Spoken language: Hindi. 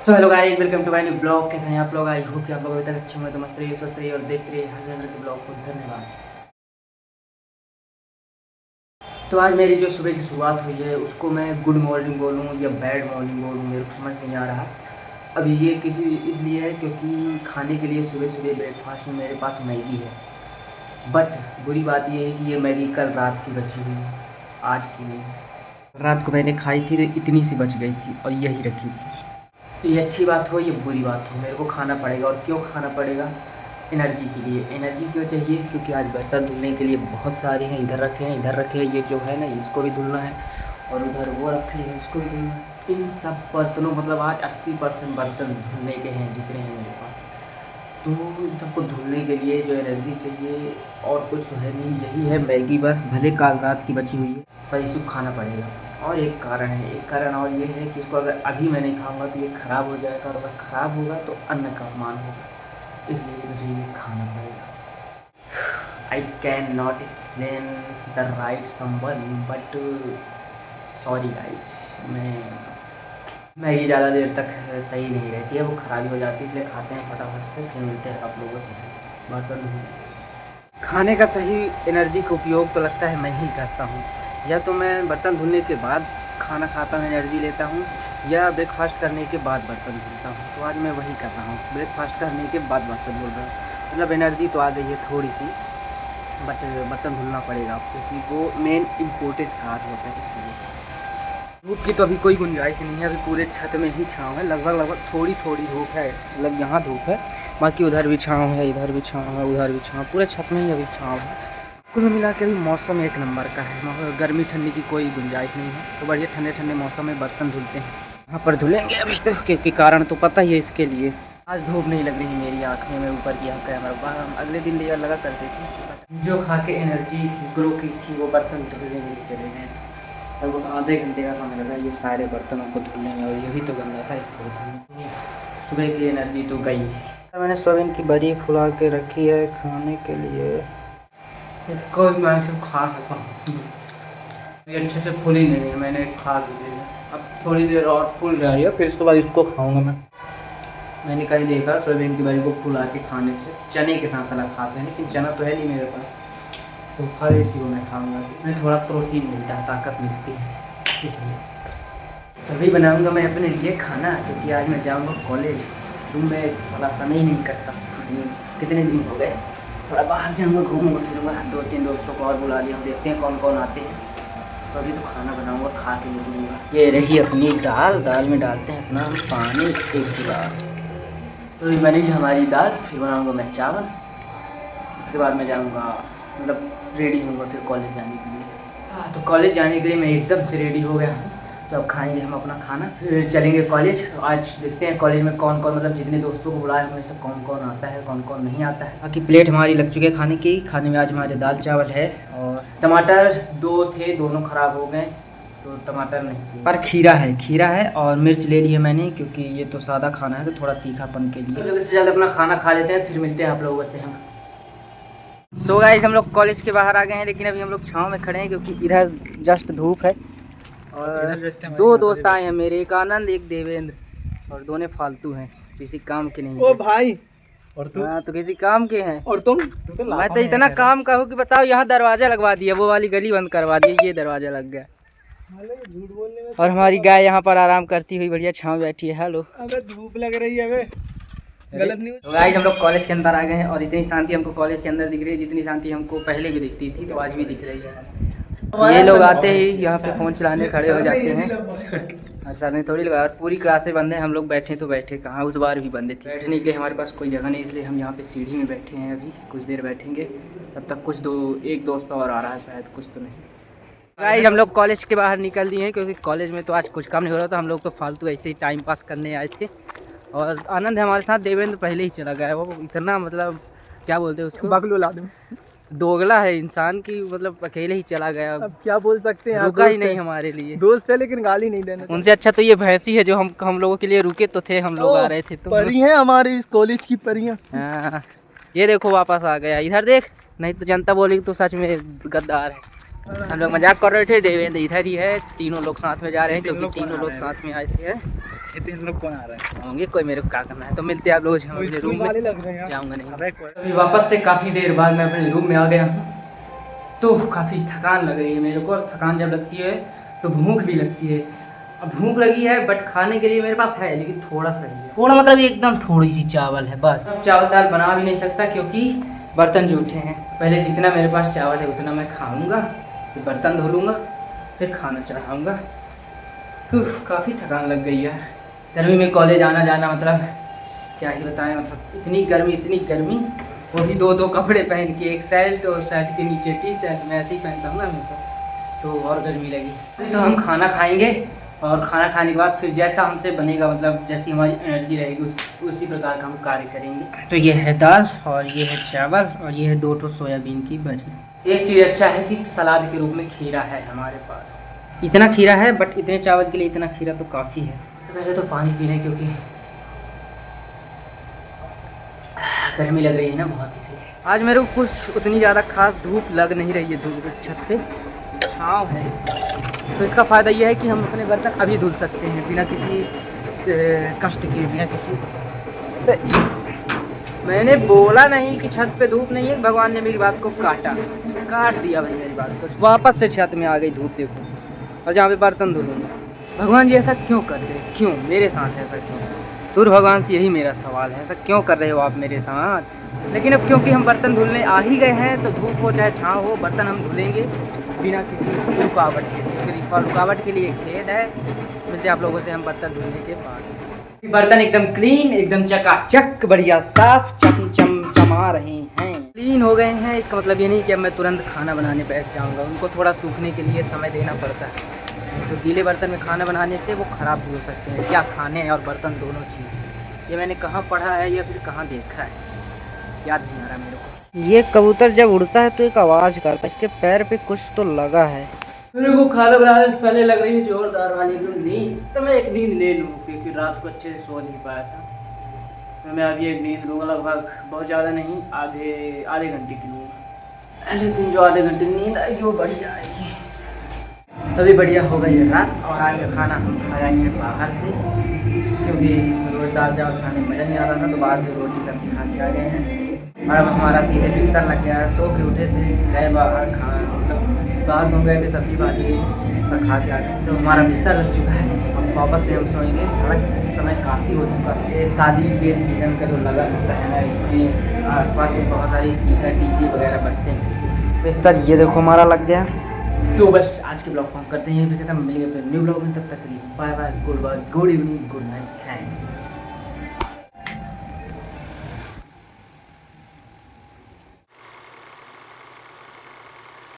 So hello guys, welcome to my new blog. कैसे हैं आप लोग? आई होप कि आप लोग अभी तक अच्छे होंगे। तो मस्त रहिए, स्वस्थ रहिए और देखते रहिए हर हर के ब्लॉग को। धन्यवाद। तो आज मेरी जो सुबह की शुरुआत हुई है उसको मैं गुड मॉर्निंग बोलूँ या बैड मॉर्निंग बोलूँ, मेरे को समझ नहीं आ रहा। अभी ये किसी इसलिए है क्योंकि खाने के लिए सुबह सुबह ब्रेकफास्ट में मेरे पास मैगी है। बट बुरी बात ये है कि ये मैगी कल रात की बची हुई है, आज की नहीं। रात को मैंने खाई थी तो इतनी सी बच गई थी और यही रखी थी। तो ये अच्छी बात हो, ये बुरी बात हो, मेरे को खाना पड़ेगा। और क्यों खाना पड़ेगा? एनर्जी के लिए। एनर्जी क्यों चाहिए? क्योंकि आज बर्तन धुलने के लिए बहुत सारे हैं। इधर रखे हैं, इधर रखे हैं, ये जो है ना इसको भी धुलना है, और उधर वो रखे हैं उसको भी धुलना है। इन सब बर्तनों मतलब आज 80% बर्तन धुलने के हैं जितने हैं मेरे पास। तो इन सबको धुलने के लिए जो एनर्जी चाहिए और कुछ तो है नहीं, यही है मैगी। बस भले काल रात की बची हुई है पर इसको खाना पड़ेगा। और एक कारण है, एक कारण और ये है कि इसको अगर अभी मैं नहीं खाऊंगा तो ये ख़राब हो जाएगा, और अगर ख़राब होगा तो अन्न का अपमान होगा, इसलिए मुझे ये खाना पड़ेगा। I can not explain the right someone but sorry guys. Maggi ज़्यादा देर तक सही नहीं रहती है, वो ख़राबी हो जाती है, इसलिए खाते हैं फटाफट से, फिर मिलते हैं आप लोगों से। बर्तन खाने का सही एनर्जी का उपयोग तो लगता है मैं ही करता हूँ। या तो मैं बर्तन धुलने के बाद खाना खाता हूँ, एनर्जी लेता हूँ, या ब्रेकफास्ट करने के बाद बर्तन धुलता हूँ। तो आज मैं वही कर रहा हूँ, ब्रेकफास्ट करने के बाद बर्तन धुल रहा हूँ। मतलब एनर्जी तो आ गई है थोड़ी सी, बट बर्तन धुलना पड़ेगा क्योंकि वो मेन इम्पोर्टेंट कार्य होता है। इसलिए धूप की तो अभी कोई गुंजाइश नहीं है, अभी पूरे छत में ही छाँव है। लगभग थोड़ी थोड़ी धूप है, मतलब यहाँ धूप है, बाकी उधर भी छाँव है, इधर भी छाँव है, उधर भी छाँव, पूरे छत में ही अभी छाँव है। कुल मिला के अभी मौसम एक नंबर का है, गर्मी ठंडी की कोई गुंजाइश नहीं है। तो बढ़िया ठंडे ठंडे मौसम में बर्तन धुलते हैं। यहाँ पर धुलेंगे अभी तो, क्योंकि कारण तो पता ही है इसके लिए। आज धूप नहीं लग रही मेरी आँख में, मैं ऊपर किया कैमरा, अगले दिन लेयर लगा करती थी। जो खा के एनर्जी ग्रो की थी वो बर्तन धुलने के लिए चले गए। लगभग आधे घंटे का समय लगा ये सारे बर्तनों को धुलने में, और ये भी तो गंदा था, इसको धुलने। सुबह की एनर्जी तो गई। मैंने सोयाबीन की बड़ी फुला के रखी है खाने के लिए, इसको मैं सिर्फ खा सकता हूँ। ये अच्छे से फूली नहीं है, मैंने खा भी लिया। अब थोड़ी देर और फूल जा रही है, फिर उसके बाद इसको खाऊंगा मैं। मैंने कहीं देखा सोयाबीन की बड़ी को फुला के खाने से चने के साथ अलग खाते हैं, लेकिन चना तो है नहीं मेरे पास, तो फल इसी को मैं खाऊंगा। इसमें थोड़ा प्रोटीन मिलता है, ताकत मिलती है, इसलिए तभी बनाऊंगा मैं अपने लिए खाना। क्योंकि आज मैं जाऊंगा कॉलेज, रूम में थोड़ा समय ही नहीं कटता। कितने दिन हो गए, थोड़ा बाहर जाऊंगा, घूमूंगा फिरूंगा। 2-3 दोस्तों को और बुला लिया, हम देखते हैं कौन कौन आते हैं। तो अभी तो खाना बनाऊंगा, खा के निकलूँगा। ये रही अपनी दाल। दाल में डालते हैं अपना पानी 1 गिलास। तो अभी बनेगी हमारी दाल, फिर बनाऊंगा मैं चावल। उसके बाद मैं जाऊंगा, मतलब रेडी होऊंगा फिर कॉलेज जाने के लिए। हाँ, तो कॉलेज जाने के लिए मैं एकदम से रेडी हो गया हूँ। तो अब खाएंगे हम अपना खाना, फिर चलेंगे कॉलेज। आज देखते हैं कॉलेज में कौन कौन, मतलब जितने दोस्तों को बुलाए उनमें से कौन कौन आता है, कौन कौन नहीं आता है। बाकी प्लेट हमारी लग चुकी है खाने की। खाने में आज हमारे दाल चावल है, और टमाटर 2 थे, दोनों ख़राब हो गए, तो टमाटर नहीं, पर खीरा है और मिर्च ले ली है मैंने, क्योंकि ये तो सादा खाना है तो थोड़ा तीखापन के लिए। जल्दी से जल्द अपना खाना खा लेते हैं, फिर मिलते हैं आप लोगों से हम। सो गाइस, हम लोग कॉलेज के बाहर आ गए हैं, लेकिन अभी हम लोग छाँव में खड़े हैं क्योंकि इधर जस्ट धूप है। और 2 दोस्त आए हैं मेरे, एक आनंद एक देवेंद्र, और दोनों फालतू हैं, किसी काम के नहीं। ओ भाई, और तू? हाँ, तो किसी काम के हैं। और तुम? मैं तो इतना काम का हूँ कि बताओ, यहाँ दरवाजा लगवा दिया, वो वाली गली बंद करवा दी, ये दरवाजा लग गया। झूठ बोलने में और हमारी गाय यहाँ पर आराम करती हुई बढ़िया छाँव बैठी है। हेलो। अबे धूप लग रही है, अबे गलत न्यूज़। तो गाइस, हम लोग कॉलेज के अंदर आ गए हैं, और इतनी शांति हमको कॉलेज के अंदर दिख रही है जितनी शांति हमको पहले भी दिखती थी, तो आज भी दिख रही है। ये लोग आते ही यहाँ पे फ़ोन चलाने खड़े हो जाते हैं, और सर ने थोड़ी लगाया। पूरी क्लासें बंद है, हम लोग बैठे तो बैठे कहाँ, उस बार भी बंद थी। बैठने के लिए हमारे पास कोई जगह नहीं, इसलिए हम यहाँ पे सीढ़ी में बैठे हैं। अभी कुछ देर बैठेंगे, तब तक एक दोस्त और आ रहा है शायद, कुछ तो नहीं। गाइस, हम लोग कॉलेज के बाहर निकल दिए हैं, क्योंकि कॉलेज में तो आज कुछ काम नहीं हो रहा था। हम लोग तो फालतू ऐसे ही टाइम पास करने आए थे, और आनंद है हमारे साथ। देवेंद्र पहले ही चला गया है, वो इतना मतलब क्या बोलते हैं उसको, बगलू ला दूं। दोगला है इंसान की, मतलब अकेले ही चला गया, अब क्या बोल सकते हैं, रुका ही नहीं हमारे लिए। दोस्त है लेकिन गाली नहीं देना। उनसे अच्छा तो ये भैंसी है जो हम लोगों के लिए रुके तो थे, हम लोग आ रहे थे तो। परी हैं हमारे इस कॉलेज की परियां। हाँ, ये देखो वापस आ गया, इधर देख, नहीं तो जनता बोलेगी तो सच में गद्दार है। हम लोग मजाक कर रहे थे, देवेंद्र इधर ही है, तीनों लोग साथ में जा रहे हैं, क्योंकि तीनों लोग साथ में आए थे। इतने लोग कौन आ रहे हैं? होंगे कोई, मेरे को क्या करना है। तो मिलते हैं आप लोगों से, हम अपने स्कूल रूम में वाले लग रहे हैं। जाऊँगा नहीं। अबे अभी वापस से काफ़ी देर बाद मैं अपने रूम में आ गया हूँ। तो काफ़ी थकान लग रही है मेरे को, और थकान जब लगती है तो भूख भी लगती है। अब भूख लगी है, बट खाने के लिए मेरे पास है, लेकिन थोड़ा सा ही है। थोड़ा मतलब एकदम थोड़ी सी चावल है बस। अब चावल दाल बना भी नहीं सकता क्योंकि बर्तन जूठे हैं। पहले जितना मेरे पास चावल है उतना मैं खाऊंगा, फिर बर्तन धो लूँगा, फिर खाना चढ़ाऊँगा। काफ़ी थकान लग गई है। गर्मी में कॉलेज आना जाना, मतलब क्या ही बताएं, मतलब इतनी गर्मी, वो भी दो कपड़े पहन के, एक शर्ट और शर्ट के नीचे टी शर्ट, मैं ऐसे ही पहनता हूँ ना हमेशा, तो और गर्मी लगी। अभी तो हम खाना खाएंगे, और खाना खाने के बाद फिर जैसा हमसे बनेगा, मतलब जैसी हमारी एनर्जी रहेगी उसी प्रकार का हम कार्य करेंगे। तो ये है दाल, और ये है चावल, और ये है 2 सोयाबीन की बड़ी। एक चीज़ अच्छा है कि सलाद के रूप में खीरा है हमारे पास। इतना खीरा है, बट इतने चावल के लिए इतना खीरा तो काफ़ी है। सबसे पहले तो पानी पी लें, क्योंकि गर्मी लग रही है ना बहुत, इसलिए। आज मेरे को कुछ उतनी ज़्यादा खास धूप लग नहीं रही है। धूप छत पे छाँव है, तो इसका फ़ायदा ये है कि हम अपने बर्तन अभी धुल सकते हैं बिना किसी कष्ट के, बिना किसी। मैंने बोला नहीं कि छत पे धूप नहीं है, भगवान ने मेरी बात को काट दिया भाई मेरी बात को। वापस से छत में आ गई धूप, देखो, और जहाँ पे बर्तन धुलूँगा। भगवान जी ऐसा क्यों करते हैं? क्यों मेरे साथ ऐसा क्यों? सूर्य भगवान से यही मेरा सवाल है, ऐसा क्यों कर रहे हो आप मेरे साथ? लेकिन अब क्योंकि हम बर्तन धुलने आ ही गए हैं, तो धूप हो चाहे छाँव हो, बर्तन हम धुलेंगे बिना किसी रुकावट के। रुकावट के लिए खेद है। मिलते आप लोगों से हम बर्तन धुलने के बाद। बर्तन एकदम क्लीन, एकदम चकाचक, बढ़िया साफ चमचमा रहे हैं, क्लीन हो गए हैं। इसका मतलब ये नहीं कि अब मैं तुरंत खाना बनाने बैठ जाऊँगा, उनको थोड़ा सूखने के लिए समय देना पड़ता है। तो गीले बर्तन में खाना बनाने से वो ख़राब भी हो सकते हैं। क्या खाने और बर्तन दोनों चीज़, ये मैंने कहाँ पढ़ा है या फिर कहाँ देखा है, याद नहीं आ रहा मेरे को। ये कबूतर जब उड़ता है तो एक आवाज़ करता है, इसके पैर पे कुछ तो लगा है। मेरे को खाना बनाने से पहले लग रही है जोरदार वाली नींद। तो मैं एक नींद ले लूँ, क्योंकि रात को अच्छे से सो नहीं पाया था। तो मैं अभी एक नींद लूँगा, लगभग बहुत ज़्यादा नहीं, आधे घंटे की लूँगा। लेकिन जो आधे घंटे की नींद आएगी वो बढ़िया आएगी। तभी बढ़िया हो गई है रात। और आज का खाना हम खाया हैं बाहर से, क्योंकि रोज़ दाल चावल खाने में मज़ा नहीं आ रहा था, तो बाहर से रोटी सब्जी खा के आ गए हैं। और अब हमारा सीधे बिस्तर लग गया है। सो के उठे थे, गए बाहर खाना, मतलब बाहर घूम गए थे, सब्जी भाजी और खा के आ गए, तो हमारा बिस्तर लग चुका है। अब वापस से हम सोएंगे। हालांकि समय काफ़ी हो चुका है। ये शादी के सीजन का जो लगा होता है ना, इसमें आसपास में बहुत सारे स्पीकर डीजे वगैरह बजते हैं। बिस्तर ये देखो हमारा लग गया। तो बस आज के ब्लॉग को हम करते हैं यहीं पे खत्म। मिलेंगे फिर न्यू ब्लॉग में, तब तक के लिए bye bye, good evening, good night, thanks.